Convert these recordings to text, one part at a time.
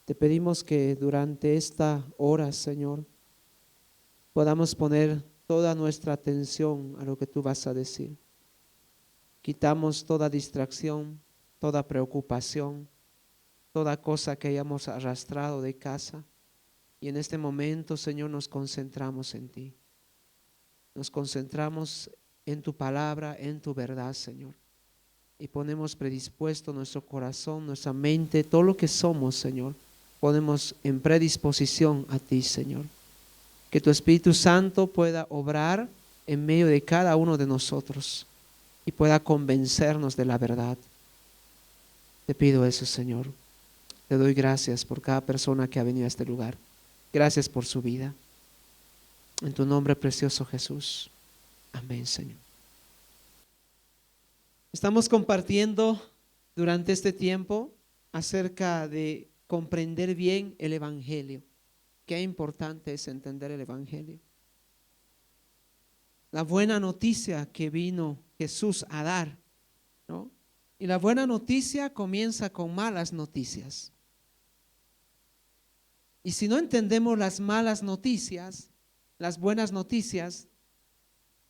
Te pedimos que durante esta hora, Señor, podamos poner toda nuestra atención a lo que tú vas a decir. Quitamos toda distracción, toda preocupación, toda cosa que hayamos arrastrado de casa. Y en este momento, Señor, nos concentramos en ti. Nos concentramos en tu palabra, en tu verdad, Señor. Y ponemos predispuesto nuestro corazón, nuestra mente, todo lo que somos, Señor. Ponemos en predisposición a ti, Señor. Que tu Espíritu Santo pueda obrar en medio de cada uno de nosotros y pueda convencernos de la verdad. Te pido eso, Señor. Te doy gracias por cada persona que ha venido a este lugar. Gracias por su vida. En tu nombre precioso, Jesús. Amén, Señor. Estamos compartiendo durante este tiempo acerca de comprender bien el Evangelio. Qué importante es entender el Evangelio. La buena noticia que vino Jesús a dar, ¿no? Y la buena noticia comienza con malas noticias. Y si no entendemos las malas noticias, las buenas noticias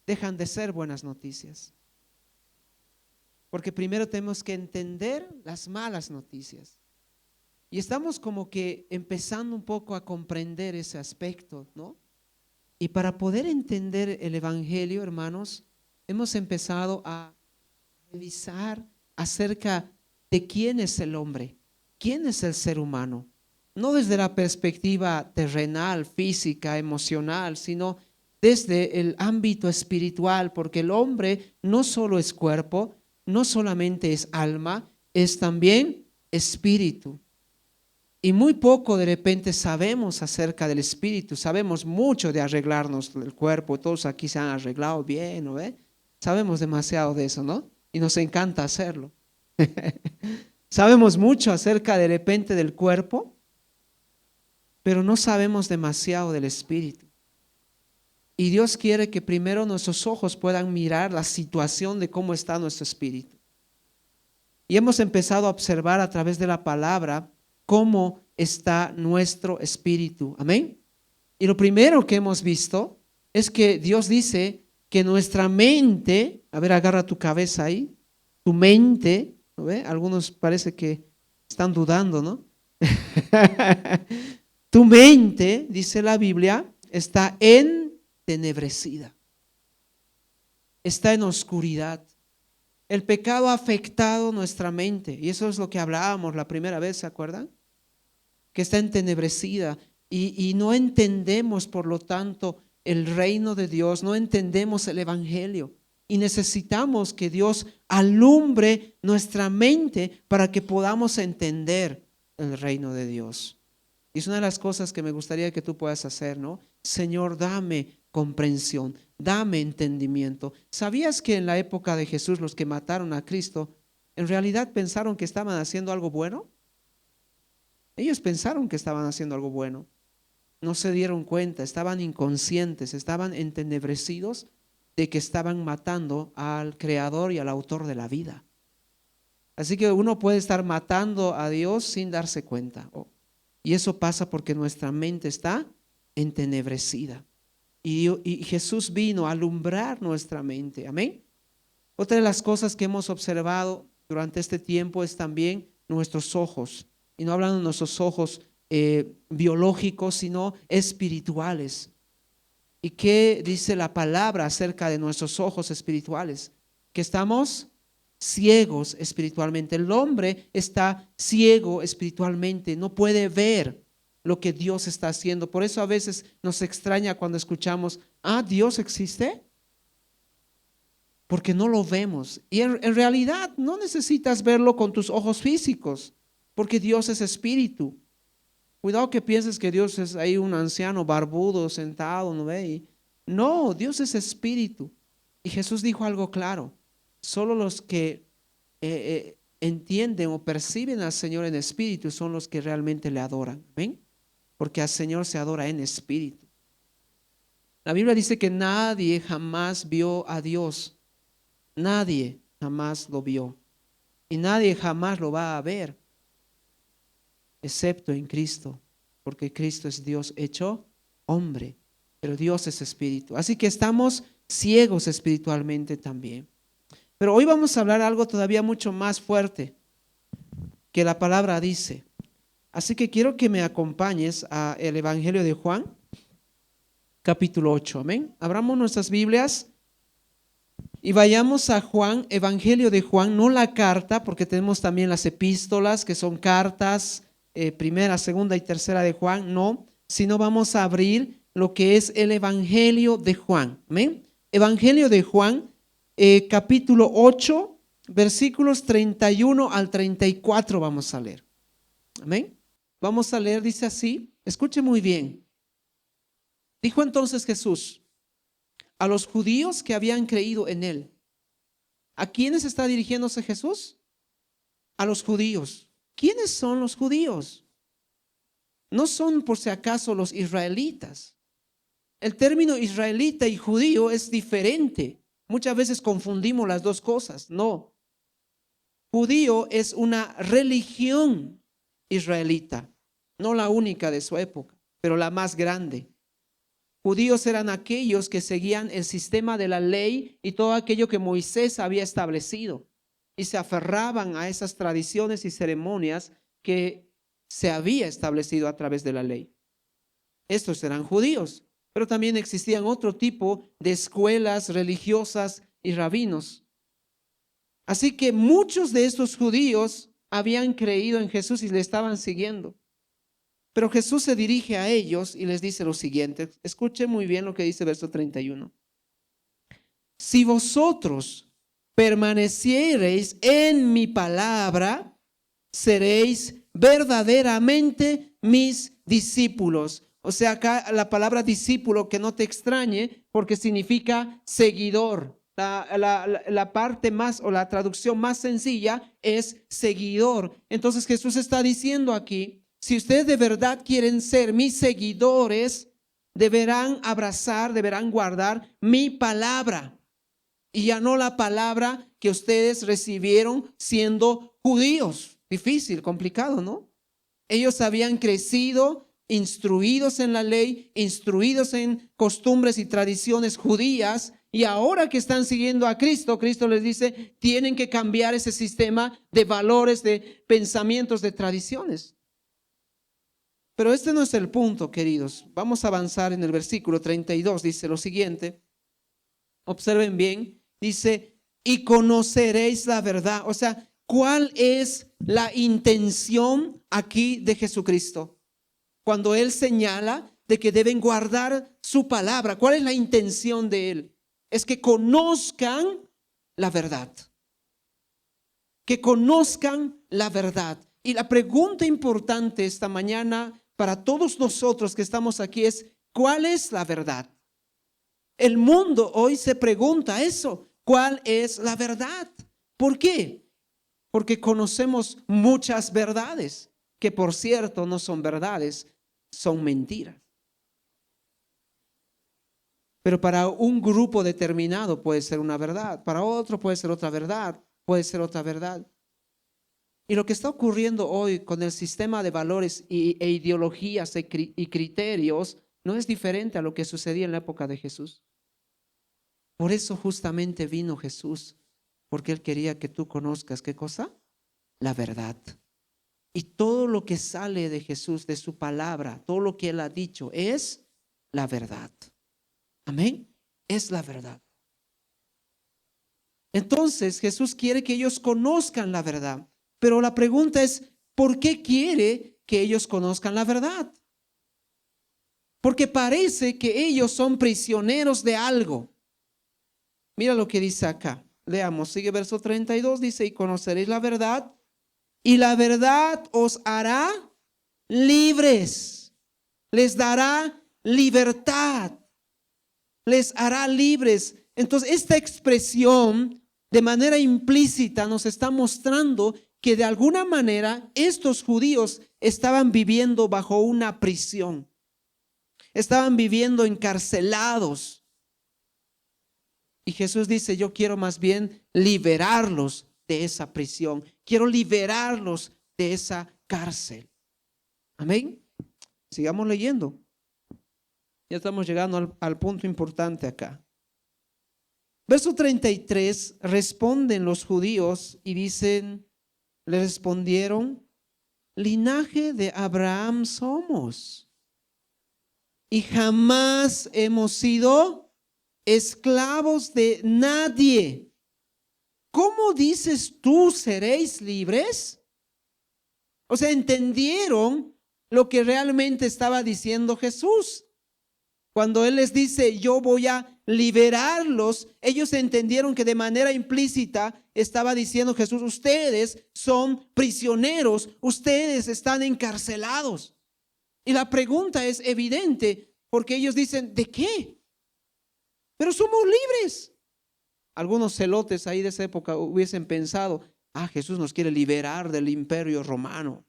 dejan de ser buenas noticias. Porque primero tenemos que entender las malas noticias. Y estamos como que empezando un poco a comprender ese aspecto, ¿no? Y para poder entender el Evangelio, hermanos, hemos empezado a revisar acerca de quién es el hombre, quién es el ser humano. No desde la perspectiva terrenal, física, emocional, sino desde el ámbito espiritual, porque el hombre no solo es cuerpo, no solamente es alma, es también espíritu. Y muy poco de repente sabemos acerca del espíritu, sabemos mucho de arreglarnos el cuerpo, todos aquí se han arreglado bien, ¿no ve? Sabemos demasiado de eso, ¿no? Y nos encanta hacerlo. Sabemos mucho acerca de repente del cuerpo, pero no sabemos demasiado del espíritu. Y Dios quiere que primero nuestros ojos puedan mirar la situación de cómo está nuestro espíritu. Y hemos empezado a observar a través de la palabra cómo está nuestro espíritu. Amén. Y lo primero que hemos visto es que Dios dice que nuestra mente, a ver, agarra tu cabeza ahí, tu mente, ¿no ve? Algunos parece que están dudando, ¿no? Tu mente, dice la Biblia, está entenebrecida, está en oscuridad. El pecado ha afectado nuestra mente y eso es lo que hablábamos la primera vez, ¿se acuerdan? Que está entenebrecida y no entendemos, por lo tanto, el reino de Dios, no entendemos el Evangelio y necesitamos que Dios alumbre nuestra mente para que podamos entender el reino de Dios. Y es una de las cosas que me gustaría que tú puedas hacer, ¿no? Señor, dame comprensión, dame entendimiento. ¿Sabías que en la época de Jesús los que mataron a Cristo en realidad pensaron que estaban haciendo algo bueno? Ellos pensaron que estaban haciendo algo bueno. No se dieron cuenta, estaban inconscientes, estaban entenebrecidos de que estaban matando al creador y al autor de la vida. Así que uno puede estar matando a Dios sin darse cuenta. Y eso pasa porque nuestra mente está entenebrecida. Y Jesús vino a alumbrar nuestra mente. Amén. Otra de las cosas que hemos observado durante este tiempo es también nuestros ojos. Y no hablando de nuestros ojos biológicos, sino espirituales. ¿Y qué dice la palabra acerca de nuestros ojos espirituales? Que estamos ciegos espiritualmente. El hombre está ciego espiritualmente, no puede ver lo que Dios está haciendo. Por eso a veces nos extraña cuando escuchamos, ¿Dios existe? Porque no lo vemos. Y en realidad no necesitas verlo con tus ojos físicos, porque Dios es espíritu. Cuidado que pienses que Dios es ahí un anciano barbudo sentado, ¿no ve? No, Dios es espíritu. Y Jesús dijo algo claro. Solo los que entienden o perciben al Señor en espíritu son los que realmente le adoran. ¿Ven? Porque al Señor se adora en espíritu. La Biblia dice que nadie jamás vio a Dios. Nadie jamás lo vio. Y nadie jamás lo va a ver. excepto en Cristo, porque Cristo es Dios hecho hombre, pero Dios es espíritu. Así que estamos ciegos espiritualmente también. Pero hoy vamos a hablar algo todavía mucho más fuerte que la palabra dice. Así que quiero que me acompañes al Evangelio de Juan, capítulo 8. Amén. Abramos nuestras Biblias y vayamos a Juan, Evangelio de Juan, no la carta, porque tenemos también las epístolas, que son cartas, primera, segunda y tercera de Juan, no, sino vamos a abrir lo que es el Evangelio de Juan. Amén. Evangelio de Juan, capítulo 8, versículos 31 al 34 vamos a leer. Amén. Vamos a leer, dice así, escuche muy bien. Dijo entonces Jesús a los judíos que habían creído en él. ¿A quiénes está dirigiéndose Jesús? A los judíos. ¿Quiénes son los judíos? No son por si acaso los israelitas. El término israelita y judío es diferente. Muchas veces confundimos las dos cosas. No. Judío es una religión israelita, no la única de su época, pero la más grande. Judíos eran aquellos que seguían el sistema de la ley y todo aquello que Moisés había establecido y se aferraban a esas tradiciones y ceremonias que se había establecido a través de la ley. Estos eran judíos, pero también existían otro tipo de escuelas religiosas y rabinos. Así que muchos de estos judíos habían creído en Jesús y le estaban siguiendo. Pero Jesús se dirige a ellos y les dice lo siguiente. Escuchen muy bien lo que dice verso 31. Si vosotros permaneciereis en mi palabra, seréis verdaderamente mis discípulos. O sea, acá la palabra discípulo, que no te extrañe, porque significa seguidor. La parte más o la traducción más sencilla es seguidor. Entonces Jesús está diciendo aquí, si ustedes de verdad quieren ser mis seguidores, deberán abrazar, deberán guardar mi palabra. Y ya no la palabra que ustedes recibieron siendo judíos. Difícil, complicado, ¿no? Ellos habían crecido, instruidos en la ley, instruidos en costumbres y tradiciones judías. Y ahora que están siguiendo a Cristo, Cristo les dice, tienen que cambiar ese sistema de valores, de pensamientos, de tradiciones. Pero este no es el punto, queridos. Vamos a avanzar en el versículo 32. Dice lo siguiente. Observen bien. Dice, y conoceréis la verdad. O sea, ¿cuál es la intención aquí de Jesucristo? Cuando Él señala de que deben guardar su palabra. ¿Cuál es la intención de Él? Es que conozcan la verdad. Que conozcan la verdad. Y la pregunta importante esta mañana para todos nosotros que estamos aquí es, ¿cuál es la verdad? El mundo hoy se pregunta eso, ¿cuál es la verdad? ¿Por qué? Porque conocemos muchas verdades, que por cierto no son verdades, son mentiras. Pero para un grupo determinado puede ser una verdad, para otro puede ser otra verdad, puede ser otra verdad. Y lo que está ocurriendo hoy con el sistema de valores e ideologías y criterios no es diferente a lo que sucedía en la época de Jesús. Por eso justamente vino Jesús, porque Él quería que tú conozcas, ¿qué cosa? La verdad. Y todo lo que sale de Jesús, de su palabra, todo lo que Él ha dicho es la verdad. Amén. Es la verdad. Entonces Jesús quiere que ellos conozcan la verdad. Pero la pregunta es, ¿por qué quiere que ellos conozcan la verdad? Porque parece que ellos son prisioneros de algo. Mira lo que dice acá. Leamos, sigue verso 32, dice, y conoceréis la verdad, y la verdad os hará libres. Les dará libertad. Les hará libres. Entonces, esta expresión de manera implícita nos está mostrando que de alguna manera estos judíos estaban viviendo bajo una prisión. Estaban viviendo encarcelados. Y Jesús dice, yo quiero más bien liberarlos de esa prisión. Quiero liberarlos de esa cárcel. Amén. Sigamos leyendo. Ya estamos llegando al punto importante acá. Verso 33, responden los judíos y dicen, le respondieron, linaje de Abraham somos y jamás hemos sido esclavos de nadie. ¿Cómo dices tú seréis libres? O sea, entendieron lo que realmente estaba diciendo Jesús. Cuando Él les dice, yo voy a liberarlos, ellos entendieron que de manera implícita estaba diciendo Jesús, ustedes son prisioneros, ustedes están encarcelados. Y la pregunta es evidente, porque ellos dicen, ¿de qué? Pero somos libres. Algunos celotes ahí de esa época hubiesen pensado, Jesús nos quiere liberar del imperio romano.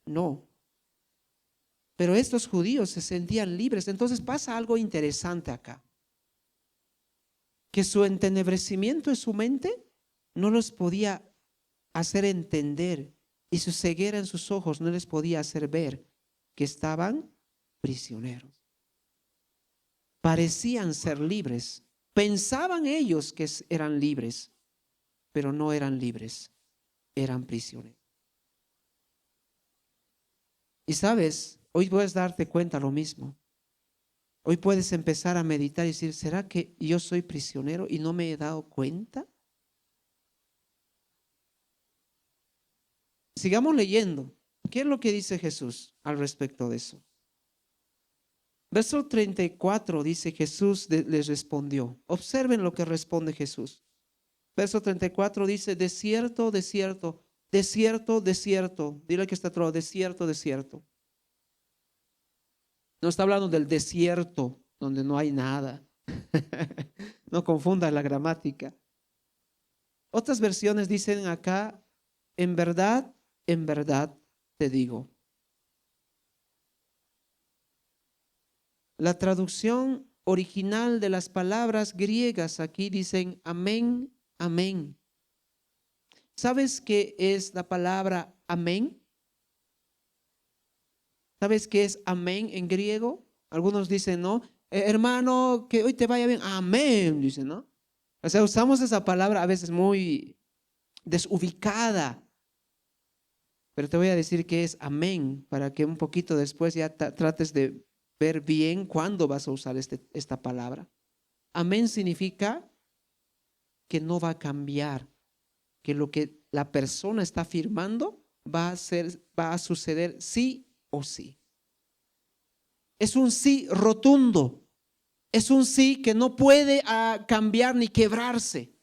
No. Pero estos judíos se sentían libres. Entonces pasa algo interesante acá. Que su entenebrecimiento en su mente no los podía hacer entender y su ceguera en sus ojos no les podía hacer ver que estaban prisioneros. Parecían ser libres. Pensaban ellos que eran libres, pero no eran libres. Eran prisioneros. Y sabes, hoy puedes darte cuenta lo mismo. Hoy puedes empezar a meditar y decir, ¿será que yo soy prisionero y no me he dado cuenta? Sigamos leyendo. ¿Qué es lo que dice Jesús al respecto de eso? Verso 34 dice, Jesús les respondió. Observen lo que responde Jesús. Verso 34 dice, de cierto, de cierto, de cierto, de cierto. Dile que está todo, de cierto, de cierto. No está hablando del desierto donde no hay nada. No confunda la gramática. Otras versiones dicen acá, en verdad te digo. La traducción original de las palabras griegas aquí dicen amén, amén. ¿Sabes qué es la palabra amén? ¿Sabes qué es amén en griego? Algunos dicen, ¿no? Hermano, que hoy te vaya bien. Amén, dicen, ¿no? O sea, usamos esa palabra a veces muy desubicada. Pero te voy a decir que es amén, para que un poquito después ya trates de ver bien cuándo vas a usar esta palabra. Amén significa que no va a cambiar, que lo que la persona está afirmando va a suceder sí o sí. Es un sí rotundo, es un sí que no puede cambiar ni quebrarse.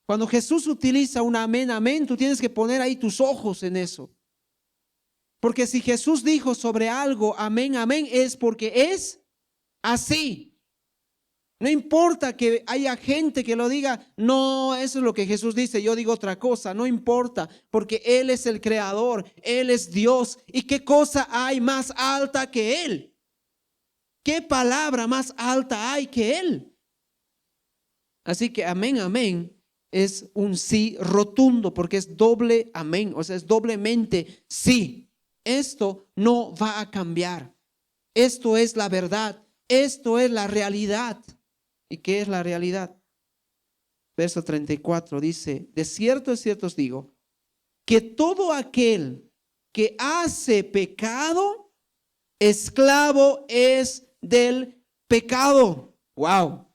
Cuando Jesús utiliza un amén, amén, tú tienes que poner ahí tus ojos en eso. Porque si Jesús dijo sobre algo, amén, amén, es porque es así. No importa que haya gente que lo diga, no, eso es lo que Jesús dice, yo digo otra cosa, no importa, porque Él es el creador, Él es Dios. ¿Y qué cosa hay más alta que Él? ¿Qué palabra más alta hay que Él? Así que amén, amén es un sí rotundo, porque es doble amén, o sea, es doblemente sí. Esto no va a cambiar. Esto es la verdad, esto es la realidad. ¿Y qué es la realidad? Verso 34 dice, de cierto os digo, que todo aquel que hace pecado, esclavo es del pecado. Wow.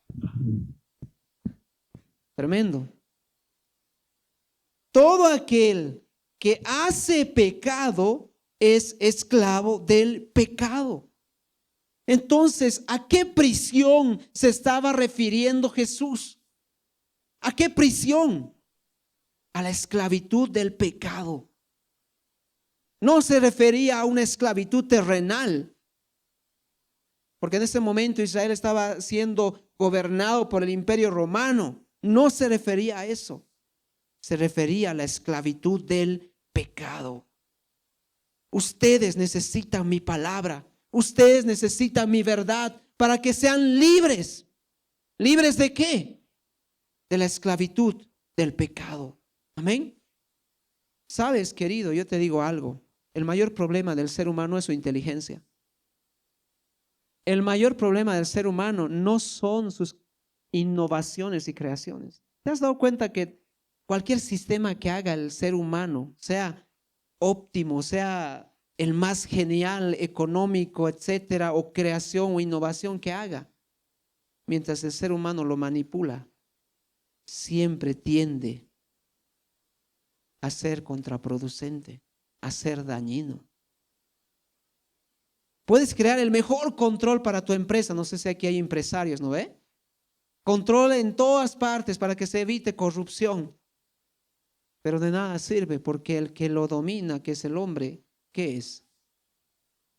Tremendo. Todo aquel que hace pecado es esclavo del pecado. Entonces, ¿a qué prisión se estaba refiriendo Jesús? ¿A qué prisión? A la esclavitud del pecado. No se refería a una esclavitud terrenal, porque en ese momento Israel estaba siendo gobernado por el imperio romano. No se refería a eso. Se refería a la esclavitud del pecado. Ustedes necesitan mi palabra. Ustedes necesitan mi verdad para que sean libres. ¿Libres de qué? De la esclavitud del pecado. Amén. Sabes, querido, yo te digo algo. El mayor problema del ser humano es su inteligencia. El mayor problema del ser humano no son sus innovaciones y creaciones. ¿Te has dado cuenta que cualquier sistema que haga el ser humano, sea óptimo, sea el más genial, económico, etcétera, o creación o innovación que haga, mientras el ser humano lo manipula, siempre tiende a ser contraproducente, a ser dañino? Puedes crear el mejor control para tu empresa. No sé si aquí hay empresarios, ¿no ve? Control en todas partes para que se evite corrupción. Pero de nada sirve porque el que lo domina, que es el hombre, ¿qué es?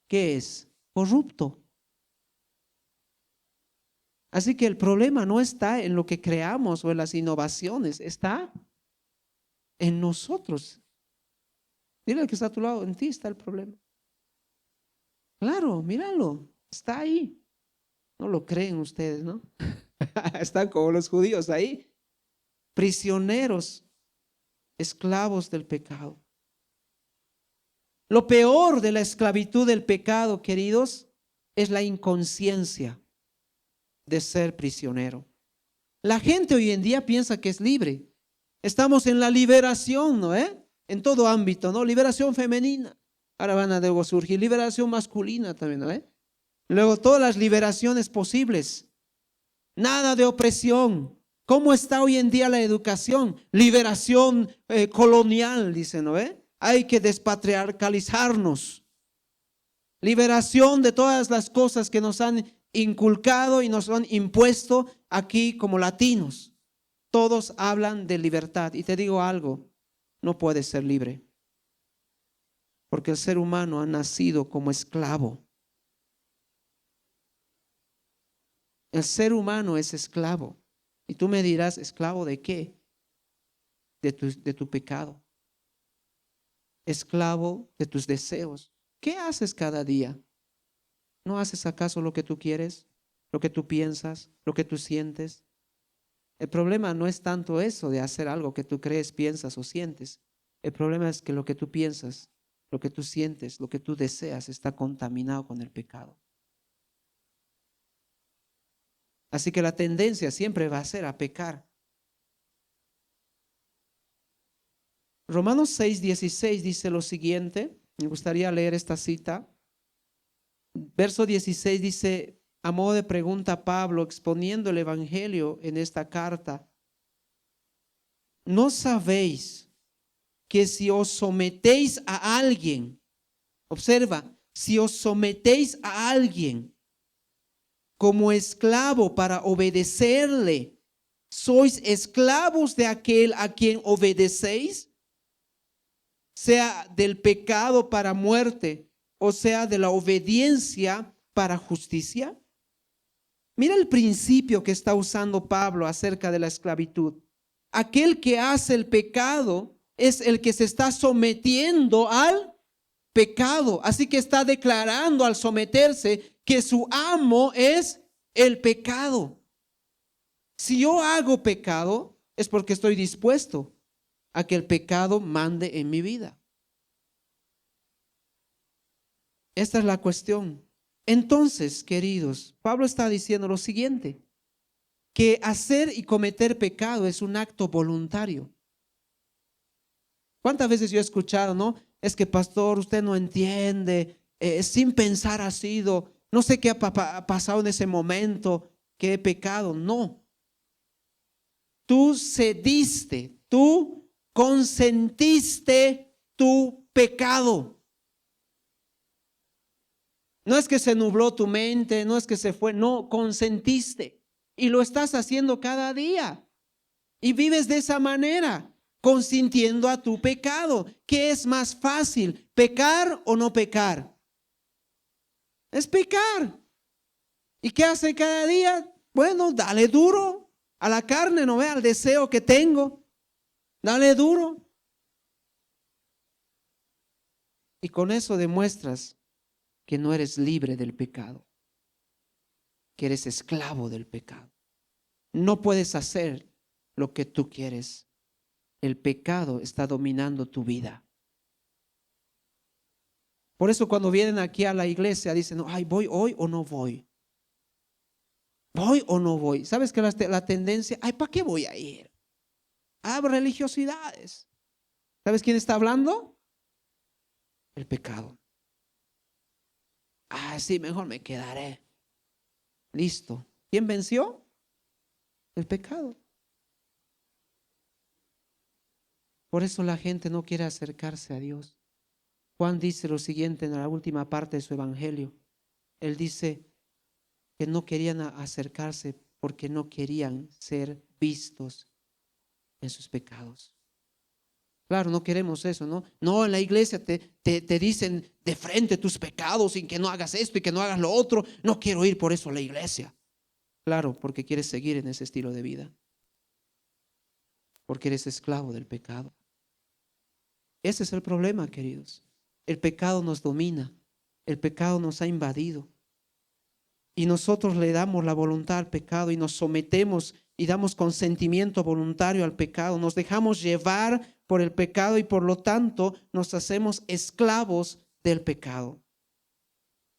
¿Qué es? Corrupto. Así que el problema no está en lo que creamos o en las innovaciones, está en nosotros. Dile al que está a tu lado, en ti está el problema. Claro, míralo, está ahí. No lo creen ustedes, ¿no? Están como los judíos ahí, prisioneros, esclavos del pecado. Lo peor de la esclavitud del pecado, queridos, es la inconsciencia de ser prisionero. La gente hoy en día piensa que es libre. Estamos en la liberación, ¿no? En todo ámbito, ¿no? Liberación femenina. Ahora van a luego surgir liberación masculina también, ¿no? Luego todas las liberaciones posibles. Nada de opresión. ¿Cómo está hoy en día la educación? Liberación colonial, dice, ¿no? Hay que despatriarcalizarnos. Liberación de todas las cosas que nos han inculcado y nos han impuesto aquí como latinos. Todos hablan de libertad. Y te digo algo, no puedes ser libre. Porque el ser humano ha nacido como esclavo. El ser humano es esclavo. Y tú me dirás, ¿esclavo de qué? De tu pecado. Esclavo de tus deseos. ¿Qué haces cada día? ¿No haces acaso lo que tú quieres? ¿Lo que tú piensas? ¿Lo que tú sientes? El problema no es tanto eso de hacer algo que tú crees, piensas o sientes. El problema es que lo que tú piensas, lo que tú sientes, lo que tú deseas está contaminado con el pecado. Así que la tendencia siempre va a ser a pecar. Romanos 6:16 dice lo siguiente. Me gustaría leer esta cita. Verso 16 dice, a modo de pregunta, Pablo exponiendo el evangelio en esta carta: ¿no sabéis que si os sometéis a alguien, observa, si os sometéis a alguien como esclavo para obedecerle, sois esclavos de aquel a quien obedecéis? Sea del pecado para muerte, o sea de la obediencia para justicia. Mira el principio que está usando Pablo acerca de la esclavitud. Aquel que hace el pecado es el que se está sometiendo al pecado. Así que está declarando al someterse que su amo es el pecado. Si yo hago pecado, es porque estoy dispuesto a que el pecado mande en mi vida. Esta es la cuestión. Entonces, queridos, Pablo está diciendo lo siguiente, que hacer y cometer pecado es un acto voluntario. ¿Cuántas veces yo he escuchado, no? Es que pastor, usted no entiende, sin pensar ha sido, no sé qué ha pasado en ese momento, que he pecado. No. Tú cediste, tú consentiste tu pecado. No es que se nubló tu mente, no es que se fue, no, consentiste. Y lo estás haciendo cada día. Y vives de esa manera, consintiendo a tu pecado. ¿Qué es más fácil, pecar o no pecar? Es pecar. ¿Y qué hace cada día? Bueno, dale duro a la carne, no vea, al deseo que tengo. Dale duro. Y con eso demuestras que no eres libre del pecado, que eres esclavo del pecado. No puedes hacer lo que tú quieres. El pecado está dominando tu vida. Por eso cuando vienen aquí a la iglesia dicen, no, ay, ¿voy hoy o no voy? ¿Voy o no voy? ¿Sabes que la tendencia, ay, ¿para qué voy a ir? Ah, religiosidades. ¿Sabes quién está hablando? El pecado. Ah, sí, mejor me quedaré. Listo. ¿Quién venció? El pecado. Por eso la gente no quiere acercarse a Dios. Juan dice lo siguiente en la última parte de su evangelio. Él dice que no querían acercarse porque no querían ser vistos en sus pecados. Claro, no queremos eso, ¿no? No, en la iglesia te dicen de frente tus pecados sin que no hagas esto y que no hagas lo otro. No quiero ir por eso a la iglesia. Claro, porque quieres seguir en ese estilo de vida. Porque eres esclavo del pecado. Ese es el problema, queridos. El pecado nos domina. El pecado nos ha invadido. Y nosotros le damos la voluntad al pecado y nos sometemos y damos consentimiento voluntario al pecado. Nos dejamos llevar por el pecado y por lo tanto nos hacemos esclavos del pecado.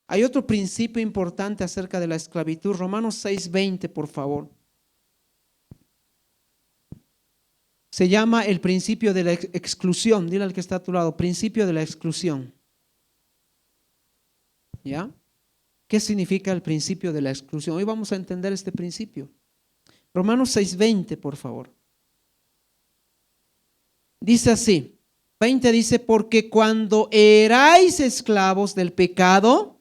Hay otro principio importante acerca de la esclavitud. Romanos 6:20, por favor. Se llama el principio de la exclusión. Dile al que está a tu lado, principio de la exclusión. ¿Ya? ¿Qué significa el principio de la exclusión? Hoy vamos a entender este principio. Romanos 6:20, por favor. Dice así, 20 dice, porque cuando erais esclavos del pecado,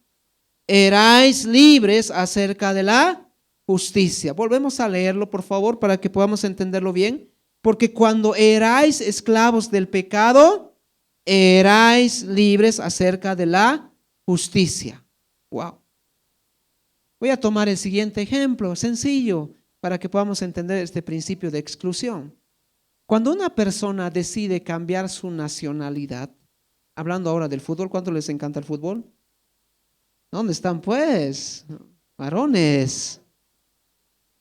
erais libres acerca de la justicia. Volvemos a leerlo, por favor, para que podamos entenderlo bien. Porque cuando erais esclavos del pecado, erais libres acerca de la justicia. Wow. Voy a tomar el siguiente ejemplo, sencillo, para que podamos entender este principio de exclusión. Cuando una persona decide cambiar su nacionalidad, hablando ahora del fútbol, ¿cuánto les encanta el fútbol? ¿Dónde están pues? Varones.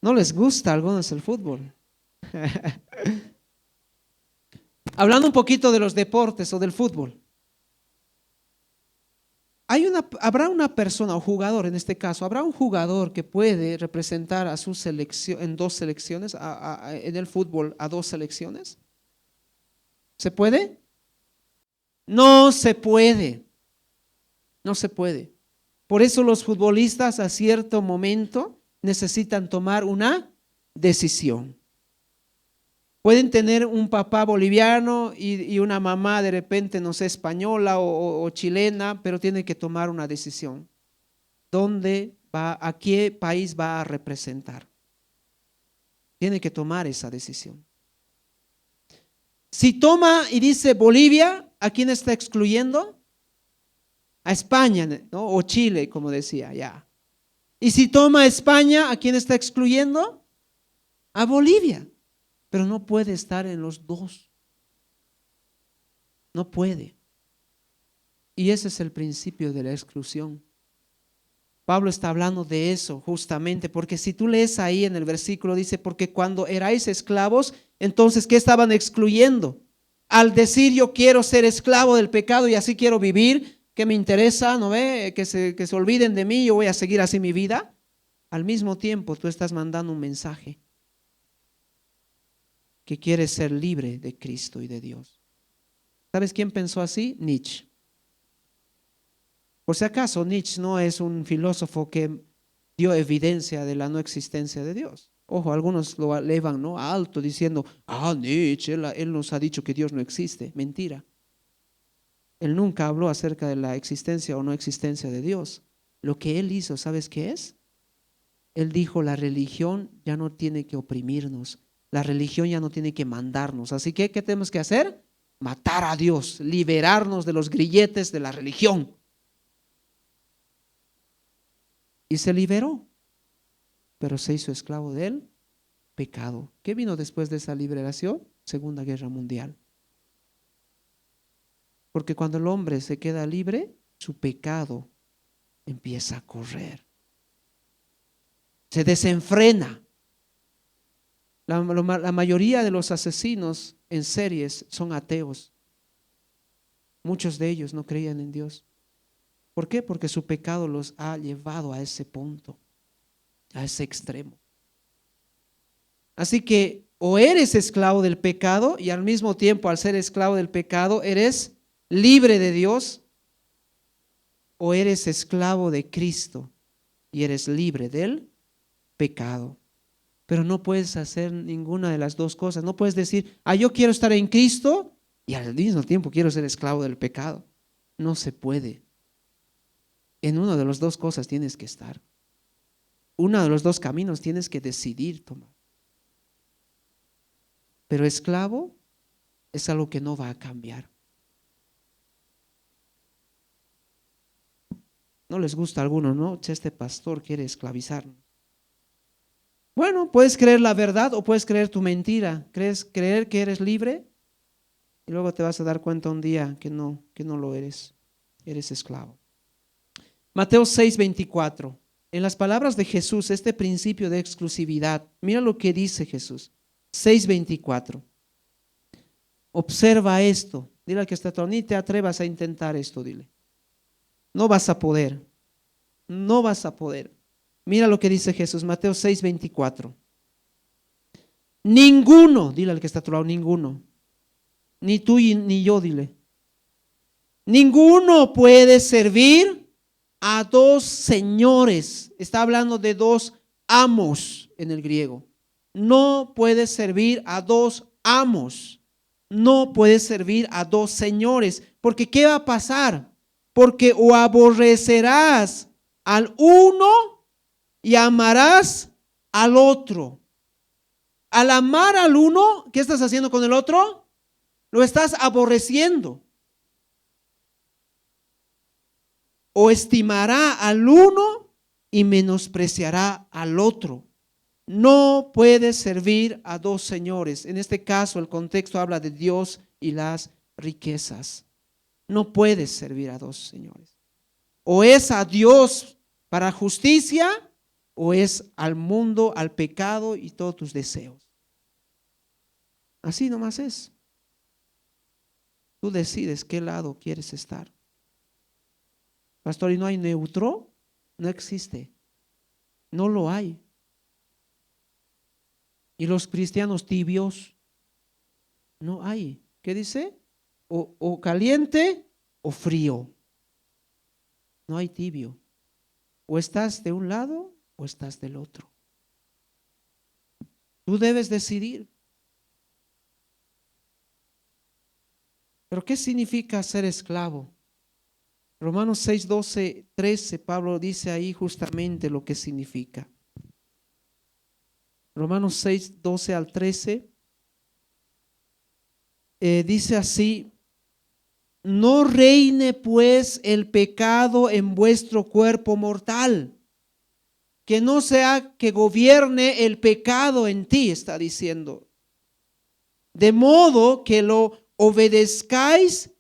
¿No les gusta a algunos el fútbol? Hablando un poquito de los deportes o del fútbol. Habrá una persona o jugador, en este caso, habrá un jugador que puede representar a su selección en dos selecciones, en el fútbol a dos selecciones. ¿Se puede? No se puede. No se puede. Por eso los futbolistas a cierto momento necesitan tomar una decisión. Pueden tener un papá boliviano y una mamá de repente, no sé, española o chilena, pero tienen que tomar una decisión. ¿Dónde va, a qué país va a representar? Tiene que tomar esa decisión. Si toma y dice Bolivia, ¿a quién está excluyendo? A España, ¿no? O Chile, como decía, ya. Y si toma España, ¿a quién está excluyendo? A Bolivia. Pero no puede estar en los dos. No puede. Y ese es el principio de la exclusión. Pablo está hablando de eso justamente, porque si tú lees ahí en el versículo, dice, porque cuando erais esclavos, entonces, ¿qué estaban excluyendo? Al decir yo quiero ser esclavo del pecado y así quiero vivir, ¿qué me interesa? ¿No ve? Que se olviden de mí, yo voy a seguir así mi vida. Al mismo tiempo tú estás mandando un mensaje que quiere ser libre de Cristo y de Dios. ¿Sabes quién pensó así? Nietzsche. Por si acaso, Nietzsche no es un filósofo que dio evidencia de la no existencia de Dios. Ojo, algunos lo elevan, ¿no?, a alto diciendo, Nietzsche, él nos ha dicho que Dios no existe. Mentira. Él nunca habló acerca de la existencia o no existencia de Dios. Lo que él hizo, ¿sabes qué es? Él dijo, la religión ya no tiene que oprimirnos. La religión ya no tiene que mandarnos. Así que, ¿qué tenemos que hacer? Matar a Dios, liberarnos de los grilletes de la religión. Y se liberó, pero se hizo esclavo del pecado. ¿Qué vino después de esa liberación? Segunda Guerra Mundial. Porque cuando el hombre se queda libre, su pecado empieza a correr. Se desenfrena. La mayoría de los asesinos en series son ateos. Muchos de ellos no creían en Dios. ¿Por qué? Porque su pecado los ha llevado a ese punto, a ese extremo. Así que o eres esclavo del pecado y al mismo tiempo, al ser esclavo del pecado, eres libre de Dios, o eres esclavo de Cristo y eres libre del pecado. Pero no puedes hacer ninguna de las dos cosas. No puedes decir, yo quiero estar en Cristo y al mismo tiempo quiero ser esclavo del pecado. No se puede. En una de las dos cosas tienes que estar. Uno de los dos caminos tienes que decidir tomar. Pero esclavo es algo que no va a cambiar. No les gusta a algunos, ¿no? Este pastor quiere esclavizarnos. Bueno, puedes creer la verdad o puedes creer tu mentira. Creer que eres libre y luego te vas a dar cuenta un día que no lo eres. Eres esclavo. Mateo 6:24. En las palabras de Jesús, este principio de exclusividad, mira lo que dice Jesús. 6:24. Observa esto. Dile al que está a tu lado, ni te atrevas a intentar esto, dile. No vas a poder. No vas a poder. Mira lo que dice Jesús, Mateo 6:24. Ninguno, dile al que está a tu lado, ninguno. Ni tú ni yo, dile. Ninguno puede servir a dos señores. Está hablando de dos amos en el griego. No puede servir a dos amos. No puede servir a dos señores. Porque ¿qué va a pasar? Porque o aborrecerás al uno y amarás al otro. Al amar al uno, ¿qué estás haciendo con el otro? Lo estás aborreciendo. O estimará al uno y menospreciará al otro. No puedes servir a dos señores. En este caso, el contexto habla de Dios y las riquezas. No puedes servir a dos señores. O es a Dios para justicia, o es al mundo, al pecado y todos tus deseos. Así nomás es. Tú decides qué lado quieres estar. Pastor, ¿y no hay neutro? No existe. No lo hay. ¿Y los cristianos tibios? No hay. ¿Qué dice? O caliente o frío. No hay tibio. O estás de un lado o estás del otro. Tú debes decidir. ¿Pero qué significa ser esclavo? Romanos 6, 12, 13, Pablo dice ahí justamente lo que significa. Romanos 6, 12 al 13, dice así: no reine pues el pecado en vuestro cuerpo mortal, que no sea que gobierne el pecado en ti, está diciendo, de modo que lo obedezcáis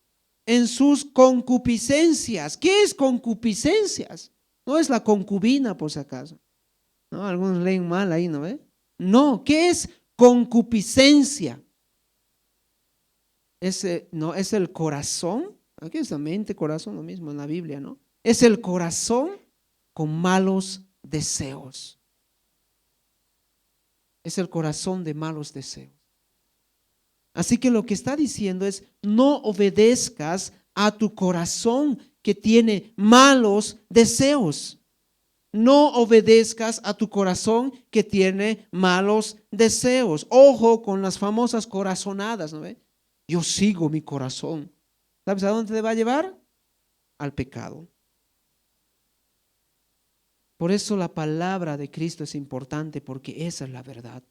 en sus concupiscencias. ¿Qué es concupiscencias? No es la concubina, por si acaso. ¿No? Algunos leen mal ahí, ¿no ve? No, ¿qué es concupiscencia? No, es el corazón. Aquí es la mente, corazón, lo mismo en la Biblia, ¿no? Es el corazón con malos deseos. Es el corazón de malos deseos. Así que lo que está diciendo es: no obedezcas a tu corazón que tiene malos deseos. No obedezcas a tu corazón que tiene malos deseos. Ojo con las famosas corazonadas, ¿no ve? Yo sigo mi corazón. ¿Sabes a dónde te va a llevar? Al pecado. Por eso la palabra de Cristo es importante, porque esa es la verdad.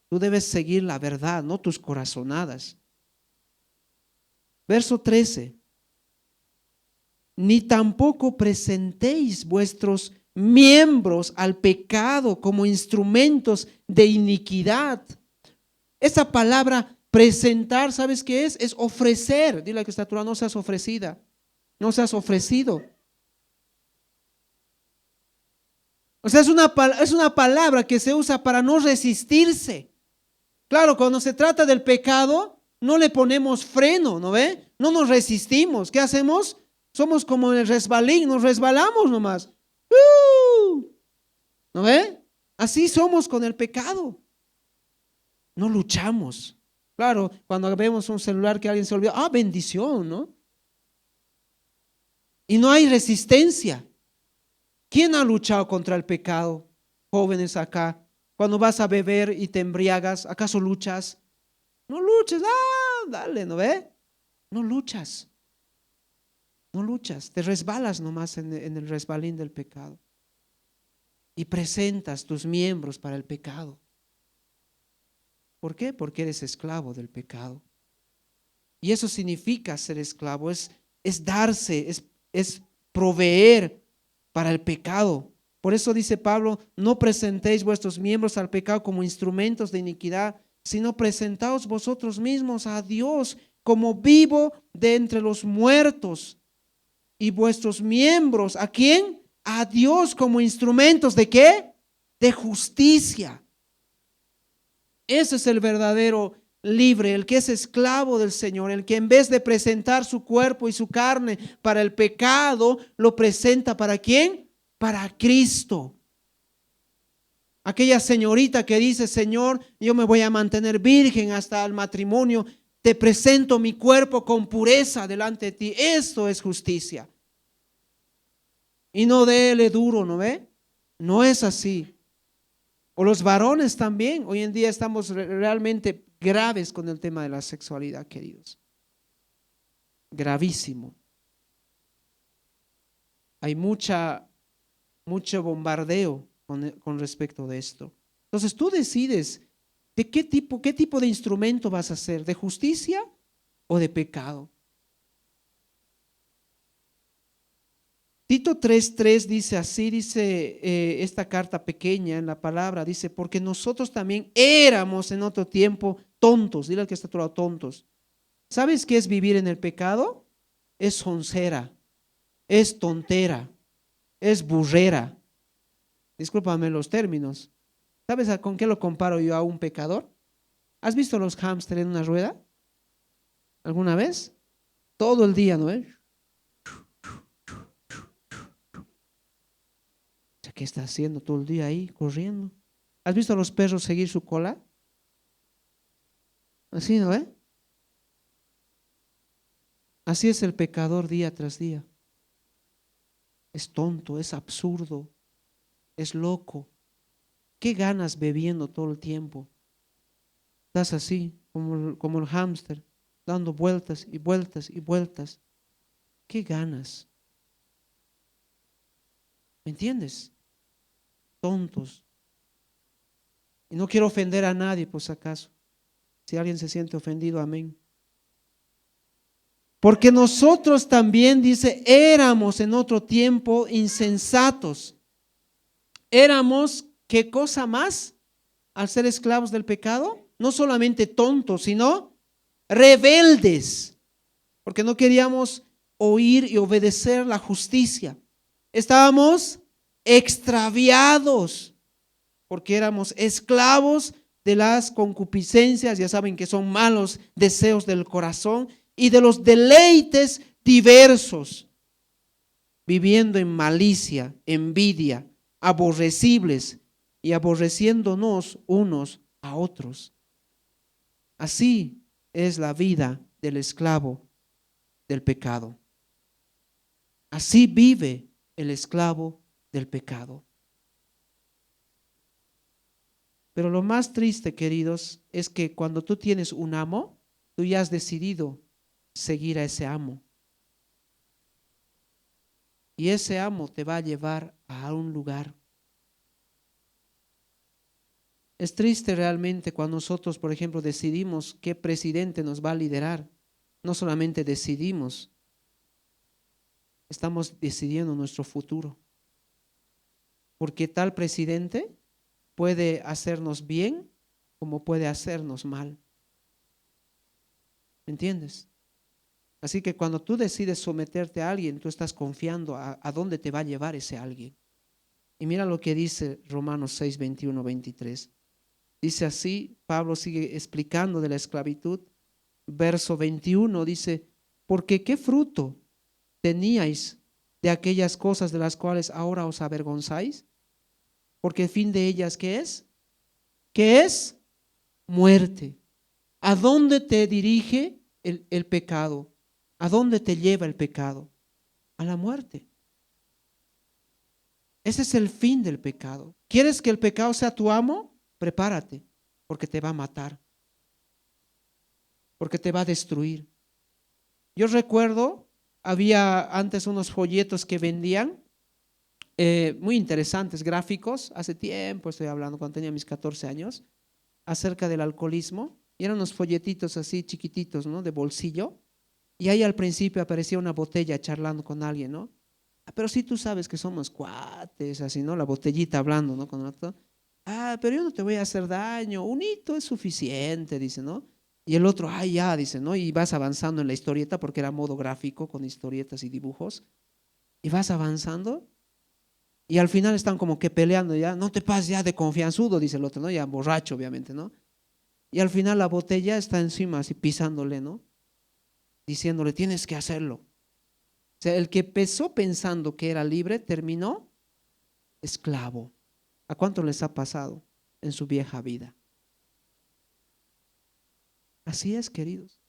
Tú debes seguir la verdad, no tus corazonadas. Verso 13. Ni tampoco presentéis vuestros miembros al pecado como instrumentos de iniquidad. Esa palabra presentar, ¿sabes qué es? Es ofrecer. Dile al que está a tu lado: no seas ofrecida, no seas ofrecido. O sea, es una palabra que se usa para no resistirse. Claro, cuando se trata del pecado, no le ponemos freno, ¿no ve? No nos resistimos. ¿Qué hacemos? Somos como el resbalín, nos resbalamos nomás. ¿No ve? Así somos con el pecado. No luchamos. Claro, cuando vemos un celular que alguien se olvidó, bendición, ¿no? Y no hay resistencia. ¿Quién ha luchado contra el pecado? Jóvenes acá, cuando vas a beber y te embriagas, ¿acaso luchas? No luches, dale, ¿no ve? No luchas. No luchas, te resbalas nomás en el resbalín del pecado. Y presentas tus miembros para el pecado. ¿Por qué? Porque eres esclavo del pecado. Y eso significa ser esclavo, es darse, es proveer para el pecado. Por eso dice Pablo, no presentéis vuestros miembros al pecado como instrumentos de iniquidad, sino presentaos vosotros mismos a Dios como vivo de entre los muertos. Y vuestros miembros, ¿a quién? A Dios como instrumentos ¿de qué? De justicia. Ese es el verdadero libre, el que es esclavo del Señor, el que en vez de presentar su cuerpo y su carne para el pecado, lo presenta ¿para quién? Para Cristo. Aquella señorita que dice, Señor, yo me voy a mantener virgen hasta el matrimonio, te presento mi cuerpo con pureza delante de ti. Esto es justicia. Y no déle duro, ¿no ve? No es así. O los varones también. Hoy en día estamos realmente graves con el tema de la sexualidad, queridos. Gravísimo. Hay mucho bombardeo con respecto de esto. Entonces tú decides de qué tipo de instrumento vas a hacer, de justicia o de pecado. Tito 3:3 dice así, dice esta carta pequeña en la palabra, dice, porque nosotros también éramos en otro tiempo tontos. Dile al que está a tu lado, tontos. ¿Sabes qué es vivir en el pecado? Es soncera, es tontera, es burrera. Discúlpame los términos. ¿Sabes con qué lo comparo yo a un pecador? ¿Has visto los hámster en una rueda? ¿Alguna vez? Todo el día, ¿no es? ¿Qué está haciendo todo el día ahí, corriendo? ¿Has visto a los perros seguir su cola? Así, ¿no? Así es el pecador día tras día. Es tonto, es absurdo, es loco. ¿Qué ganas bebiendo todo el tiempo? Estás así, como el hámster, dando vueltas y vueltas y vueltas. ¿Qué ganas? ¿Me entiendes? Tontos. Y no quiero ofender a nadie, por si acaso. Si alguien se siente ofendido, amén. Porque nosotros también, dice, éramos en otro tiempo insensatos. Éramos, ¿qué cosa más? Al ser esclavos del pecado, no solamente tontos, sino rebeldes, porque no queríamos oír y obedecer la justicia. Estábamos extraviados, porque éramos esclavos de las concupiscencias, ya saben que son malos deseos del corazón, y de los deleites diversos, viviendo en malicia, envidia, aborrecibles y aborreciéndonos unos a otros. Así es la vida del esclavo del pecado. Así vive el esclavo del pecado. Pero lo más triste, queridos, es que cuando tú tienes un amo, tú ya has decidido seguir a ese amo. Y ese amo te va a llevar a un lugar. Es triste realmente cuando nosotros, por ejemplo, decidimos qué presidente nos va a liderar. No solamente decidimos, estamos decidiendo nuestro futuro. Porque tal presidente puede hacernos bien como puede hacernos mal. ¿Me entiendes? Así que cuando tú decides someterte a alguien, tú estás confiando a dónde te va a llevar ese alguien. Y mira lo que dice Romanos 6, 21, 23. Dice así, Pablo sigue explicando de la esclavitud. Verso 21 dice, porque ¿qué fruto teníais de aquellas cosas de las cuales ahora os avergonzáis? Porque el fin de ellas, ¿qué es? ¿Qué es? Muerte. ¿A dónde te dirige el pecado? ¿A dónde te lleva el pecado? A la muerte. Ese es el fin del pecado. ¿Quieres que el pecado sea tu amo? Prepárate, porque te va a matar, porque te va a destruir. Yo recuerdo, había antes unos folletos que vendían, muy interesantes, gráficos, hace tiempo, estoy hablando, cuando tenía mis 14 años, acerca del alcoholismo, y eran unos folletitos así chiquititos, ¿no? De bolsillo, y ahí al principio aparecía una botella charlando con alguien, ¿no? Pero sí tú sabes que somos cuates, así, ¿no? La botellita hablando, ¿no? Con otro. Pero yo no te voy a hacer daño, un hito es suficiente, dice, ¿no? Y el otro, ya, dice, ¿no? Y vas avanzando en la historieta, porque era modo gráfico, con historietas y dibujos, y vas avanzando, y al final están como que peleando, ya, no te pases ya de confianzudo, dice el otro, ¿no? Ya borracho, obviamente, ¿no? Y al final la botella está encima, así pisándole, ¿no? Diciéndole, tienes que hacerlo. O sea, el que empezó pensando que era libre, terminó esclavo. ¿A cuánto les ha pasado en su vieja vida? Así es, queridos.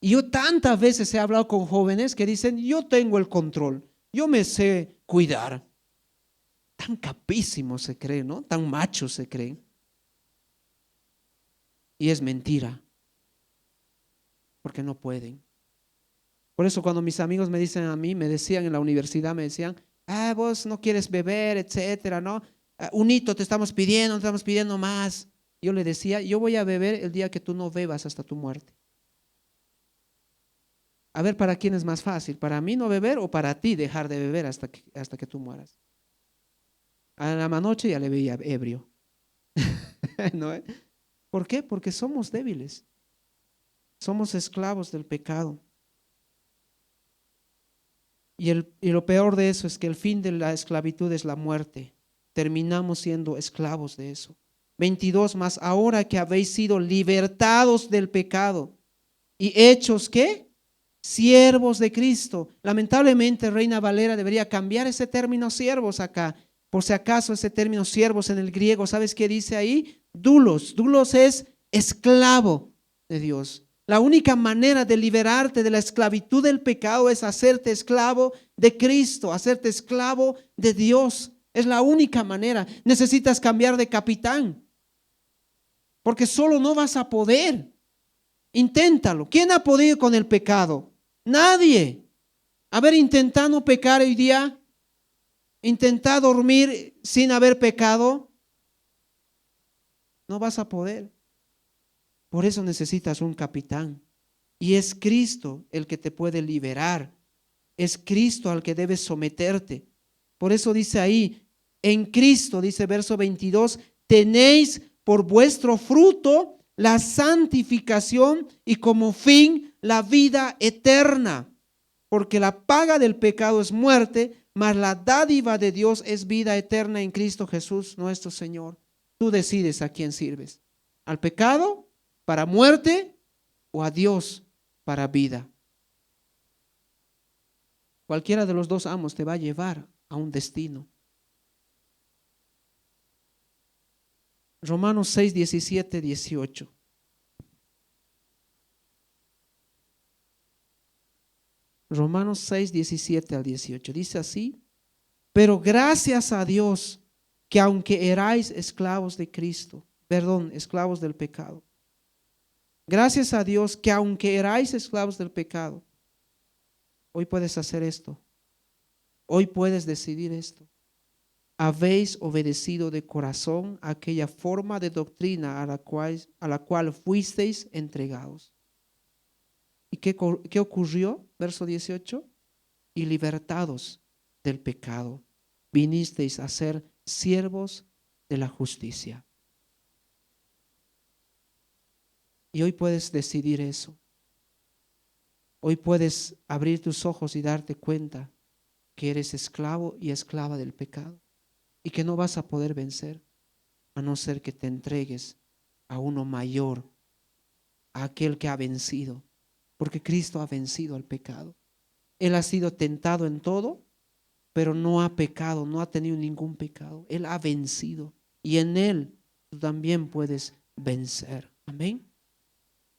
Y yo tantas veces he hablado con jóvenes que dicen, yo tengo el control, yo me sé cuidar. Tan capísimos se creen, ¿no? Tan machos se creen. Y es mentira, porque no pueden. Por eso cuando mis amigos me dicen a mí, me decían en la universidad, me decían, vos no quieres beber, etcétera, ¿no? Un hito te estamos pidiendo más. Yo le decía, yo voy a beber el día que tú no bebas hasta tu muerte. A ver, ¿para quién es más fácil? ¿Para mí no beber o para ti dejar de beber hasta que tú mueras? A la noche ya le veía ebrio. ¿No? ¿Por qué? Porque somos débiles. Somos esclavos del pecado. Y lo peor de eso es que el fin de la esclavitud es la muerte. Terminamos siendo esclavos de eso. 22 más, ahora que habéis sido libertados del pecado y hechos, ¿qué? Siervos de Cristo. Lamentablemente, Reina Valera debería cambiar ese término siervos acá. Por si acaso ese término siervos en el griego, ¿sabes qué dice ahí? Dulos. Dulos es esclavo de Dios. La única manera de liberarte de la esclavitud del pecado es hacerte esclavo de Cristo, hacerte esclavo de Dios. Es la única manera. Necesitas cambiar de capitán, porque solo no vas a poder. Inténtalo. ¿Quién ha podido con el pecado? Nadie. A ver, intenta no pecar hoy día. Intenta dormir sin haber pecado. No vas a poder. Por eso necesitas un capitán. Y es Cristo el que te puede liberar. Es Cristo al que debes someterte. Por eso dice ahí, en Cristo, dice verso 22, tenéis por vuestro fruto la santificación y como fin la vida eterna. Porque la paga del pecado es muerte, mas la dádiva de Dios es vida eterna en Cristo Jesús nuestro Señor. Tú decides a quién sirves. ¿Al pecado para muerte o a Dios para vida? Cualquiera de los dos amos te va a llevar a un destino. Romanos 6, 17, 18. Romanos 6, 17 al 18. Dice así, pero gracias a Dios que aunque erais esclavos de Cristo, esclavos del pecado. Gracias a Dios que aunque erais esclavos del pecado, hoy puedes hacer esto. Hoy puedes decidir esto. Habéis obedecido de corazón aquella forma de doctrina a la cual fuisteis entregados. ¿Y qué ocurrió? Verso 18. Y libertados del pecado, vinisteis a ser siervos de la justicia. Y hoy puedes decidir eso. Hoy puedes abrir tus ojos y darte cuenta que eres esclavo y esclava del pecado y que no vas a poder vencer a no ser que te entregues a uno mayor, a aquel que ha vencido, porque Cristo ha vencido al pecado. Él ha sido tentado en todo, pero no ha pecado, no ha tenido ningún pecado. Él ha vencido y en Él tú también puedes vencer. Amén.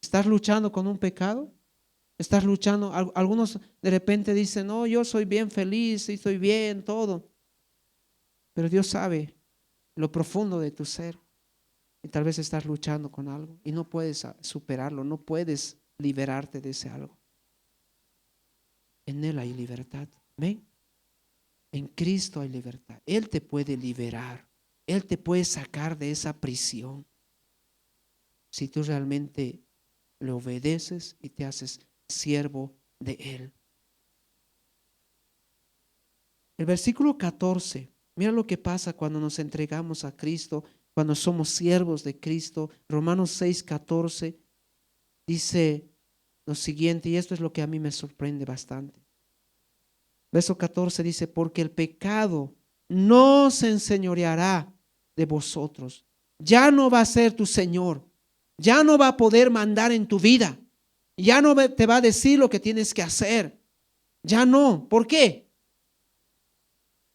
¿Estás luchando con un pecado? ¿Estás luchando? Algunos de repente dicen, no, yo soy bien feliz y estoy bien, todo. Pero Dios sabe lo profundo de tu ser. Y tal vez estás luchando con algo y no puedes superarlo, no puedes liberarte de ese algo. En Él hay libertad. Amén. En Cristo hay libertad. Él te puede liberar. Él te puede sacar de esa prisión. Si tú realmente le obedeces y te haces siervo de Él. El versículo 14. Mira lo que pasa cuando nos entregamos a Cristo, cuando somos siervos de Cristo. Romanos 6:14 dice lo siguiente, y esto es lo que a mí me sorprende bastante. Verso 14 dice, porque el pecado no se enseñoreará de vosotros. Ya no va a ser tu Señor. Ya no va a poder mandar en tu vida. Ya no te va a decir lo que tienes que hacer. Ya no. ¿Por qué?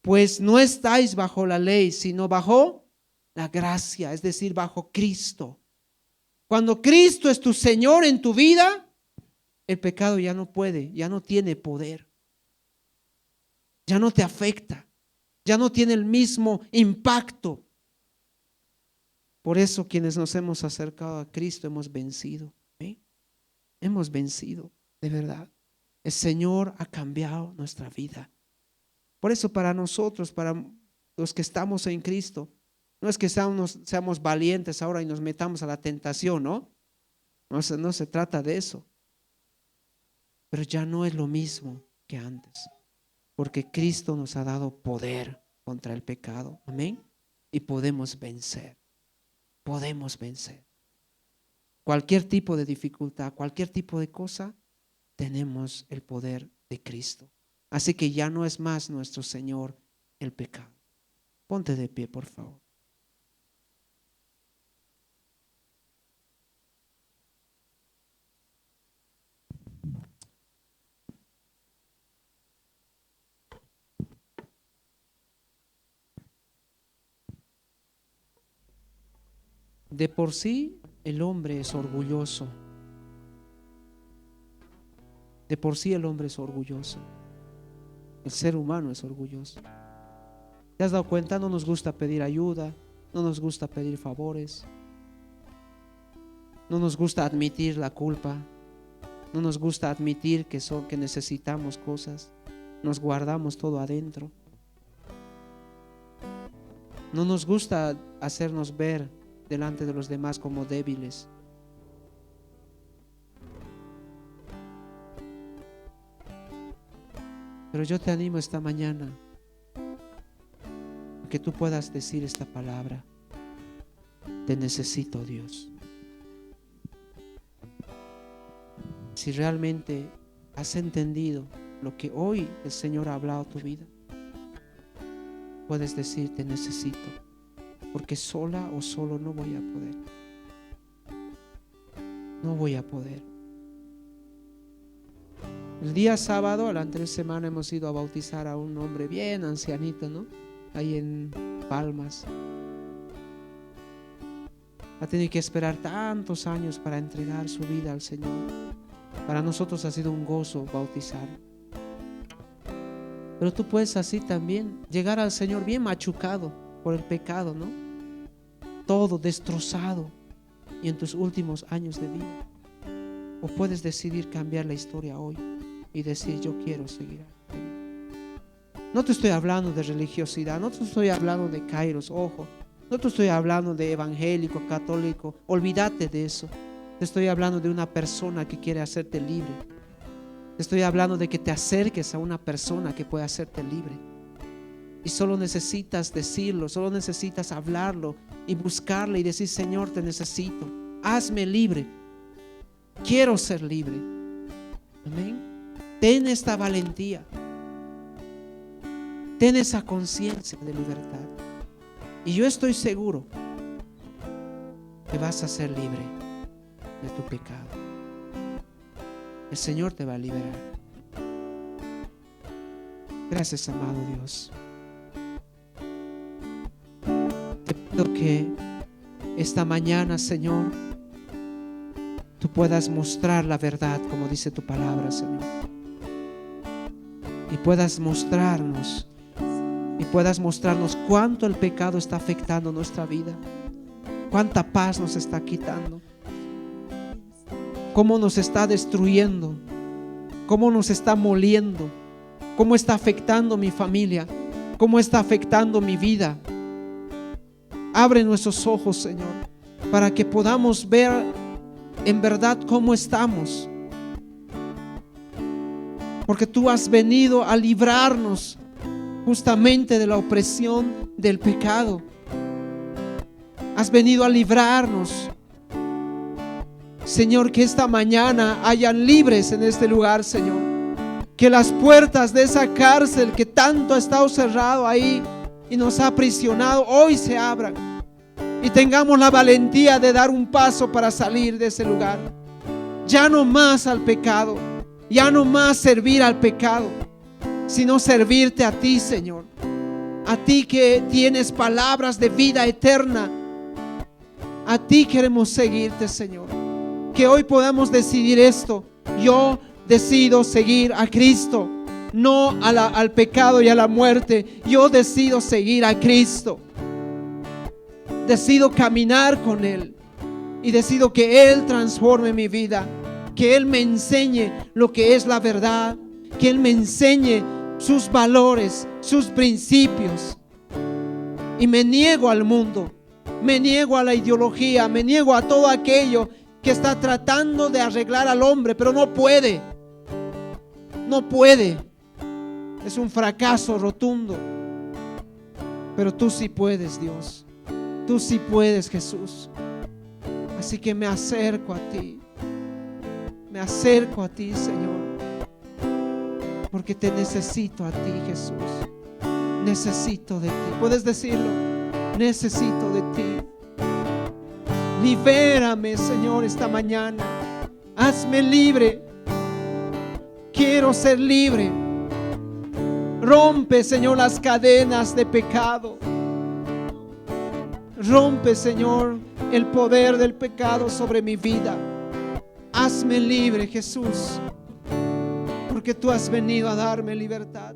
Pues no estáis bajo la ley, sino bajo la gracia, es decir, bajo Cristo. Cuando Cristo es tu Señor en tu vida, el pecado ya no puede, ya no tiene poder. Ya no te afecta, ya no tiene el mismo impacto. Por eso quienes nos hemos acercado a Cristo hemos vencido. ¿Eh? Hemos vencido, de verdad. El Señor ha cambiado nuestra vida. Por eso para nosotros, para los que estamos en Cristo, no es que seamos valientes ahora y nos metamos a la tentación, ¿no? No se trata de eso. Pero ya no es lo mismo que antes. Porque Cristo nos ha dado poder contra el pecado. Amén. Y podemos vencer. Podemos vencer. Cualquier tipo de dificultad, cualquier tipo de cosa, tenemos el poder de Cristo. Así que ya no es más nuestro Señor el pecado. Ponte de pie, por favor. De por sí el hombre es orgulloso. De por sí el hombre es orgulloso. El ser humano es orgulloso. ¿Te has dado cuenta? No nos gusta pedir ayuda, no nos gusta pedir favores, no nos gusta admitir la culpa, no nos gusta admitir que necesitamos cosas, nos guardamos todo adentro. No nos gusta hacernos ver delante de los demás como débiles. Pero yo te animo esta mañana a que tú puedas decir esta palabra: te necesito, Dios. Si realmente has entendido lo que hoy el Señor ha hablado a tu vida, puedes decir: te necesito, porque sola o solo no voy a poder. No voy a poder. El día sábado, la anterior semana, hemos ido a bautizar a un hombre bien ancianito, ¿no? Ahí en Palmas. Ha tenido que esperar tantos años para entregar su vida al Señor. Para nosotros ha sido un gozo bautizar. Pero tú puedes así también llegar al Señor bien machucado por el pecado, ¿no? Todo destrozado y en tus últimos años de vida. O puedes decidir cambiar la historia hoy y decir: yo quiero seguir. No te estoy hablando de religiosidad, no te estoy hablando de kairos, ojo. No te estoy hablando de evangélico, católico, olvídate de eso. Te estoy hablando de una persona que quiere hacerte libre. Te estoy hablando de que te acerques a una persona que puede hacerte libre. Y solo necesitas decirlo, solo necesitas hablarlo y buscarle y decir: Señor, te necesito, hazme libre. Quiero ser libre. Amén. Ten esta valentía. Ten esa conciencia de libertad. Y yo estoy seguro que vas a ser libre de tu pecado. El Señor te va a liberar. Gracias, amado Dios. Te pido que esta mañana, Señor, tú puedas mostrar la verdad, como dice tu palabra, Señor. Y puedas mostrarnos cuánto el pecado está afectando nuestra vida, cuánta paz nos está quitando, cómo nos está destruyendo, cómo nos está moliendo, cómo está afectando mi familia, cómo está afectando mi vida. Abre nuestros ojos, Señor, para que podamos ver en verdad cómo estamos, porque tú has venido a librarnos justamente de la opresión del pecado. Has venido a librarnos, Señor. Que esta mañana hayan libres en este lugar, Señor. Que las puertas de esa cárcel que tanto ha estado cerrado ahí y nos ha aprisionado, hoy se abran y tengamos la valentía de dar un paso para salir de ese lugar. Ya no más al pecado, ya no más servir al pecado, sino servirte a ti, Señor. A ti que tienes palabras de vida eterna. A ti queremos seguirte, Señor. Que hoy podamos decidir esto. Yo decido seguir a Cristo, no al pecado y a la muerte. Yo decido seguir a Cristo. Decido caminar con Él y decido que Él transforme mi vida, que Él me enseñe lo que es la verdad, que Él me enseñe sus valores, sus principios. Y me niego al mundo, me niego a la ideología, me niego a todo aquello que está tratando de arreglar al hombre, pero no puede. No puede. Es un fracaso rotundo. Pero tú sí puedes, Dios. Tú sí puedes, Jesús. Así que me acerco a ti. Me acerco a ti, Señor. Porque te necesito a ti, Jesús. Necesito de ti. ¿Puedes decirlo? Necesito de ti. Libérame, Señor, esta mañana. Hazme libre. Quiero ser libre. Rompe, Señor, las cadenas de pecado. Rompe, Señor, el poder del pecado sobre mi vida. Hazme libre, Jesús, porque tú has venido a darme libertad.